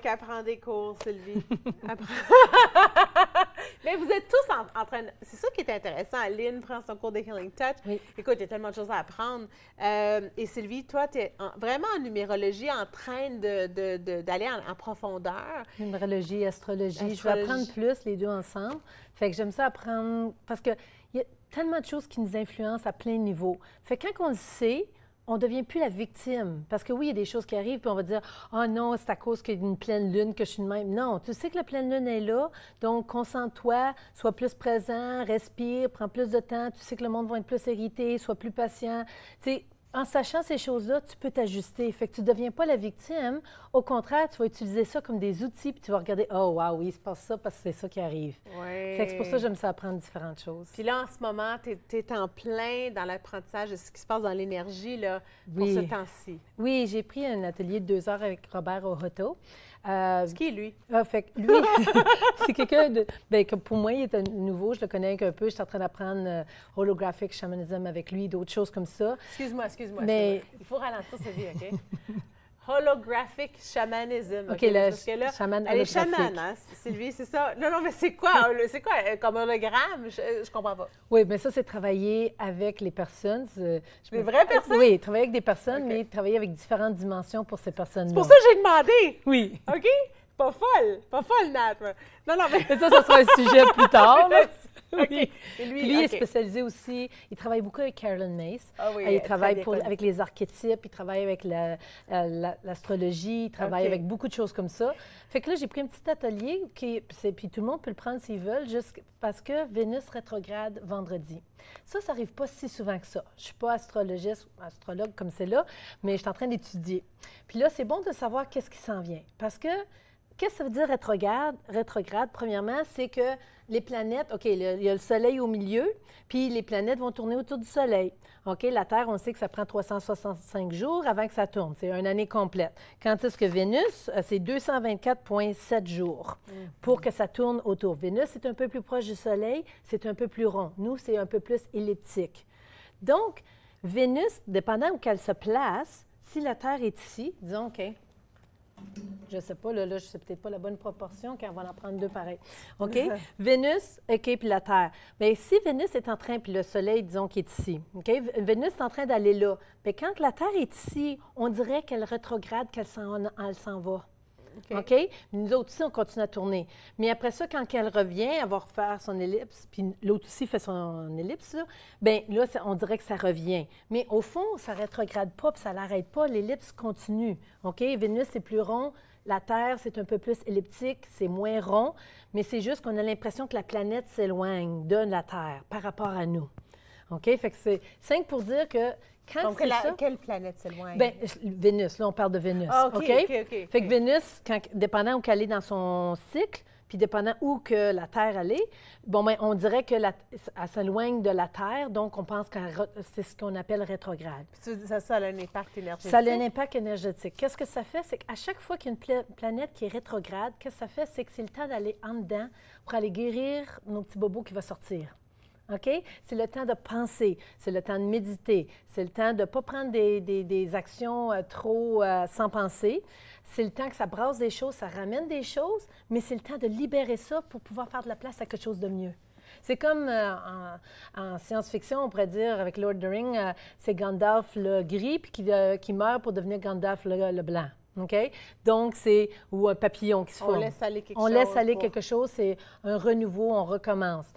qu'elle prend des cours, Sylvie. Mais vous êtes tous en train de... C'est ça qui est intéressant. Lynn prend son cours de Healing Touch. Oui. Écoute, il y a tellement de choses à apprendre. Et Sylvie, toi, tu es vraiment en numérologie, en train d'aller en profondeur. Numérologie, astrologie. Je vais apprendre plus les deux ensemble. Fait que j'aime ça apprendre parce qu'il y a tellement de choses qui nous influencent à plein de niveaux. Fait que quand on le sait, on ne devient plus la victime. Parce que oui, il y a des choses qui arrivent, puis on va dire « Ah non, c'est à cause qu'il y a une pleine lune que je suis de même. » Non, tu sais que la pleine lune est là, donc concentre-toi, sois plus présent, respire, prends plus de temps. Tu sais que le monde va être plus irrité, sois plus patient. Tu sais, en sachant ces choses-là, tu peux t'ajuster. Fait que tu ne deviens pas la victime. Au contraire, tu vas utiliser ça comme des outils, puis tu vas regarder « Oh, wow, oui, il se passe ça parce que c'est ça qui arrive. Ouais. » Fait que c'est pour ça que j'aime ça apprendre différentes choses. Puis là, en ce moment, tu es en plein dans l'apprentissage de ce qui se passe dans l'énergie, là, pour Oui. ce temps-ci. Oui, j'ai pris un atelier de 2 heures avec Robert Ohoto. Ce qui est lui? Fait que lui, c'est quelqu'un de... Bien, que pour moi, il est nouveau, je le connais un peu. Je suis en train d'apprendre holographic shamanism avec lui, d'autres choses comme ça. Excuse-moi. Mais... Il faut ralentir sa vie, OK? Holographic shamanism. OK, le parce que là, chaman elle est holographique. chamane, hein, Sylvie, c'est ça? Non, mais c'est quoi? C'est quoi? Comme hologramme? Je comprends pas. Oui, mais ça, c'est travailler avec les personnes. Des vraies personnes? Oui, travailler avec des personnes, OK. mais travailler avec différentes dimensions pour ces personnes-là. C'est pour ça que j'ai demandé. Oui. OK? Pas folle, Nat. Non, mais... Mais ça sera un sujet plus tard. Là. OK. Oui. Et lui, Puis lui, il est OK. spécialisé aussi. Il travaille beaucoup avec Carolyn Mace. Ah oui, Il très travaille bien connue. avec les archétypes, il travaille avec l'astrologie, il travaille OK. avec beaucoup de choses comme ça. Fait que là, j'ai pris un petit atelier, puis tout le monde peut le prendre s'ils veulent, juste parce que Vénus rétrograde vendredi. Ça n'arrive pas si souvent que ça. Je ne suis pas astrologue comme c'est là, mais je suis en train d'étudier. Puis là, c'est bon de savoir qu'est-ce qui s'en vient. Parce que qu'est-ce que ça veut dire rétrograde? Premièrement, c'est que les planètes, OK, il y a le Soleil au milieu, puis les planètes vont tourner autour du Soleil. OK, la Terre, on sait que ça prend 365 jours avant que ça tourne. C'est une année complète. Quand est-ce que Vénus, c'est 224,7 jours pour que ça tourne autour. Vénus, c'est un peu plus proche du Soleil, c'est un peu plus rond. Nous, c'est un peu plus elliptique. Donc, Vénus, dépendant où qu'elle se place, si la Terre est ici, disons, OK, je ne sais pas, là, je ne sais peut-être pas la bonne proportion, quand on va en prendre deux pareils. OK? Vénus, OK, puis la Terre. Bien, si Vénus est en train, puis le Soleil, disons, qui est ici, OK? Vénus est en train d'aller là. Bien, quand la Terre est ici, on dirait qu'elle rétrograde, qu'elle s'en va. OK? Nous autres aussi, on continue à tourner. Mais après ça, quand elle revient, elle va refaire son ellipse, puis l'autre aussi fait son ellipse, là, bien là, on dirait que ça revient. Mais au fond, ça ne rétrograde pas, puis ça ne l'arrête pas, l'ellipse continue. OK? Vénus, c'est plus rond. La Terre, c'est un peu plus elliptique, c'est moins rond, mais c'est juste qu'on a l'impression que la planète s'éloigne de la Terre par rapport à nous. OK? Fait que c'est 5 pour dire que quand Donc, c'est ça... quelle planète s'éloigne? Bien, Vénus, là, on parle de Vénus. Ah, OK. Fait que Vénus, dépendant où elle est dans son cycle, puis dépendant où que la Terre elle est, bon, bien, on dirait qu'elle s'éloigne de la Terre, donc on pense que c'est ce qu'on appelle rétrograde. Puis tu dis ça a un impact énergétique? Ça a un impact énergétique. Qu'est-ce que ça fait? C'est qu'à chaque fois qu'il y a une planète qui est rétrograde, qu'est-ce que ça fait? C'est que c'est le temps d'aller en dedans pour aller guérir nos petits bobos qui vont sortir. OK? C'est le temps de penser, c'est le temps de méditer, c'est le temps de ne pas prendre des actions trop sans penser. C'est le temps que ça brasse des choses, ça ramène des choses, mais c'est le temps de libérer ça pour pouvoir faire de la place à quelque chose de mieux. C'est comme en science-fiction, on pourrait dire, avec Lord of the Rings, c'est Gandalf le gris puis qui meurt pour devenir Gandalf le blanc. OK? Donc, c'est ou un papillon qui se forme. On laisse aller quelque chose. On laisse aller quelque chose, c'est un renouveau, on recommence.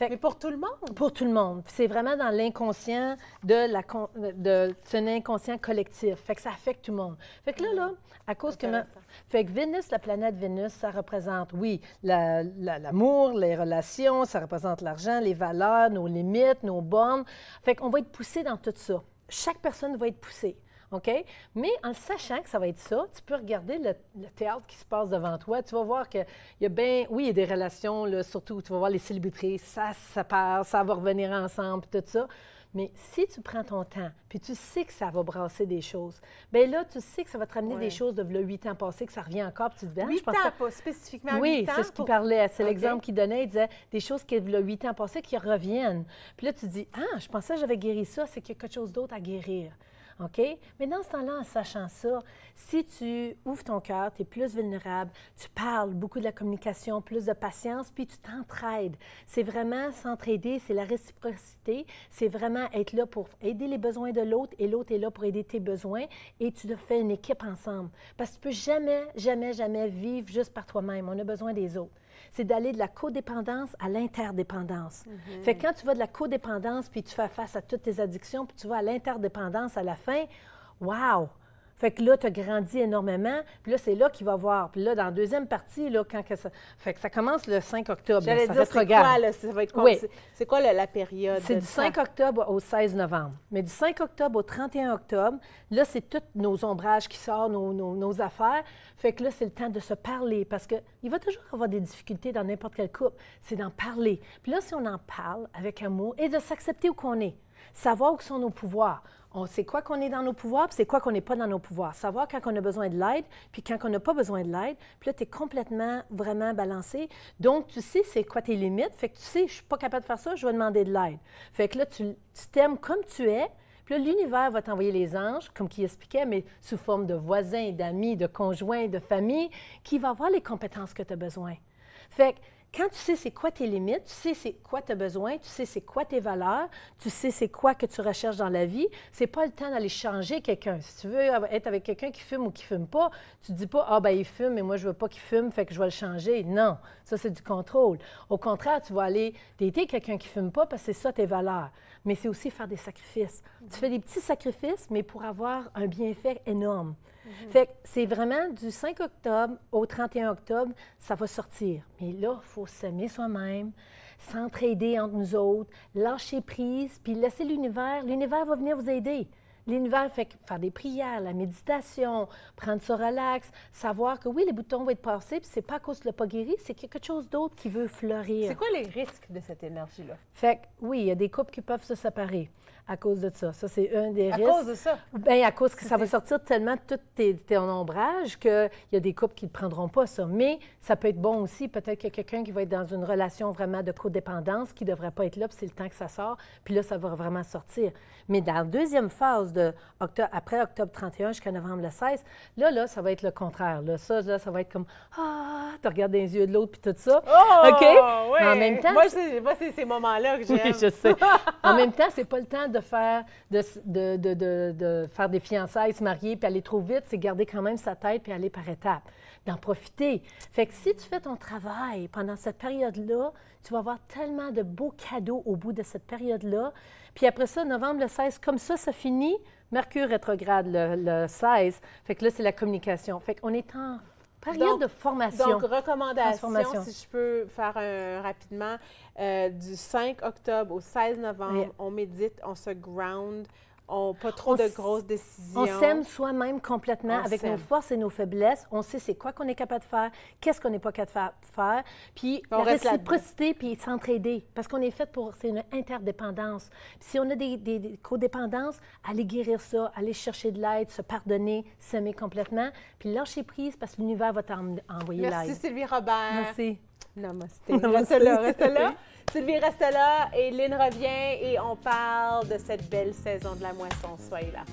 Mais pour tout le monde? Pour tout le monde. C'est vraiment dans l'inconscient c'est un inconscient collectif. Fait que ça affecte tout le monde. Fait que là, à cause que... Fait que Vénus, la planète Vénus, ça représente, oui, l'amour, les relations, ça représente l'argent, les valeurs, nos limites, nos bornes. Fait qu'on va être poussé dans tout ça. Chaque personne va être poussée. OK? Mais en sachant que ça va être ça, tu peux regarder le théâtre qui se passe devant toi. Tu vas voir qu'il y a bien... Oui, il y a des relations, là, surtout, tu vas voir les célébrités, ça se sépare, ça va revenir ensemble, puis tout ça. Mais si tu prends ton temps, puis tu sais que ça va brasser des choses, bien là, tu sais que ça va te ramener des choses de 8 ans passés, que ça revient encore, puis tu te dis... 8 ans, pas spécifiquement 8 ans? Oui, c'est ce qu'il parlait. C'est l'exemple qu'il donnait. Il disait des choses qui, il y a 8 ans passés, qui reviennent. Puis là, tu te dis, ah, je pensais que j'avais guéri ça, c'est qu'il y a quelque chose d'autre à guérir. OK? Mais dans ce temps-là, en sachant ça, si tu ouvres ton cœur, tu es plus vulnérable, tu parles, beaucoup de la communication, plus de patience, puis tu t'entraides. C'est vraiment s'entraider, c'est la réciprocité, c'est vraiment être là pour aider les besoins de l'autre et l'autre est là pour aider tes besoins et tu fais une équipe ensemble. Parce que tu peux jamais, jamais, jamais vivre juste par toi-même. On a besoin des autres. C'est d'aller de la codépendance à l'interdépendance. Fait que quand tu vas de la codépendance, puis tu fais face à toutes tes addictions, puis tu vas à l'interdépendance à la fin, wow! Fait que là, tu as grandi énormément, puis là, c'est là qu'il va voir. Puis là, dans la deuxième partie, là, quand que ça... Fait que ça commence le 5 octobre. J'allais ça dire, c'est quoi, là? Ça va être quoi? Oui. C'est quoi la période? C'est du 5 octobre au 16 novembre. Mais du 5 octobre au 31 octobre, là, c'est tous nos ombrages qui sortent, nos affaires. Fait que là, c'est le temps de se parler parce qu'il va toujours avoir des difficultés dans n'importe quel couple. C'est d'en parler. Puis là, si on en parle avec amour et de s'accepter où qu'on est, savoir où sont nos pouvoirs. On sait quoi qu'on est dans nos pouvoirs, puis c'est quoi qu'on n'est pas dans nos pouvoirs. Savoir quand on a besoin de l'aide, puis quand on n'a pas besoin de l'aide. Puis là, tu es complètement, vraiment balancé. Donc, tu sais c'est quoi tes limites. Fait que tu sais, je ne suis pas capable de faire ça, je vais demander de l'aide. Fait que là, tu t'aimes comme tu es. Puis là, l'univers va t'envoyer les anges, comme qui expliquait, mais sous forme de voisins, d'amis, de conjoints, de famille, qui va avoir les compétences que tu as besoin. Fait que quand tu sais c'est quoi tes limites, tu sais c'est quoi tu as besoin, tu sais c'est quoi tes valeurs, tu sais c'est quoi que tu recherches dans la vie, c'est pas le temps d'aller changer quelqu'un. Si tu veux être avec quelqu'un qui fume ou qui fume pas, tu te dis pas « Ah, ben il fume, mais moi je veux pas qu'il fume, fait que je vais le changer. » Non, ça c'est du contrôle. Au contraire, tu vas aller dater quelqu'un qui fume pas parce que c'est ça tes valeurs. Mais c'est aussi faire des sacrifices. Tu fais des petits sacrifices, mais pour avoir un bienfait énorme. Fait que c'est vraiment du 5 octobre au 31 octobre, ça va sortir. Mais là, il faut s'aimer soi-même, s'entraider entre nous autres, lâcher prise, puis laisser l'univers. L'univers va venir vous aider. L'univers fait faire des prières, la méditation, prendre ça relax, savoir que oui, les boutons vont être passés, puis c'est pas à cause que tu l'as pas guéri, c'est quelque chose d'autre qui veut fleurir. C'est quoi les risques de cette énergie-là? Fait que oui, il y a des couples qui peuvent se séparer à cause de ça. Ça, c'est un des risques. À cause de ça? Bien, à cause que ça va sortir tellement tout ton ombrage qu'il y a des couples qui ne prendront pas ça. Mais ça peut être bon aussi. Peut-être qu'il y a quelqu'un qui va être dans une relation vraiment de codépendance qui ne devrait pas être là, puis c'est le temps que ça sort, puis là, ça va vraiment sortir. Mais dans la deuxième phase, après octobre 31 jusqu'à novembre le 16, là, ça va être le contraire. Là, ça va être comme « Ah! » Tu regardes dans les yeux de l'autre, puis tout ça. Oh! OK? Oui. Mais en même temps... Moi, c'est ces moments-là que j'aime. Oui, je sais. En même temps, c'est pas le temps de faire, faire des fiançailles, se marier, puis aller trop vite. C'est garder quand même sa tête, puis aller par étapes. D'en profiter. Fait que si tu fais ton travail pendant cette période-là, tu vas avoir tellement de beaux cadeaux au bout de cette période-là. Puis après ça, novembre le 16, comme ça finit. Mercure rétrograde le 16. Fait que là, c'est la communication. Fait qu'on est en période de formation. Donc, recommandation, si je peux faire rapidement, du 5 octobre au 16 novembre, on médite, on se ground, pas trop de grosses décisions. On s'aime soi-même complètement avec nos forces et nos faiblesses. On sait c'est quoi qu'on est capable de faire, qu'est-ce qu'on n'est pas capable de faire. Puis la réciprocité, puis s'entraider. Parce qu'on est fait c'est une interdépendance. Puis si on a des codépendances, aller guérir ça, aller chercher de l'aide, se pardonner, s'aimer complètement. Puis lâcher prise parce que l'univers va t'envoyer l'aide. Merci Sylvie Robert. Merci. Namasté. Reste là. Sylvie reste là et Lynn revient et on parle de cette belle saison de la moisson. Soyez là.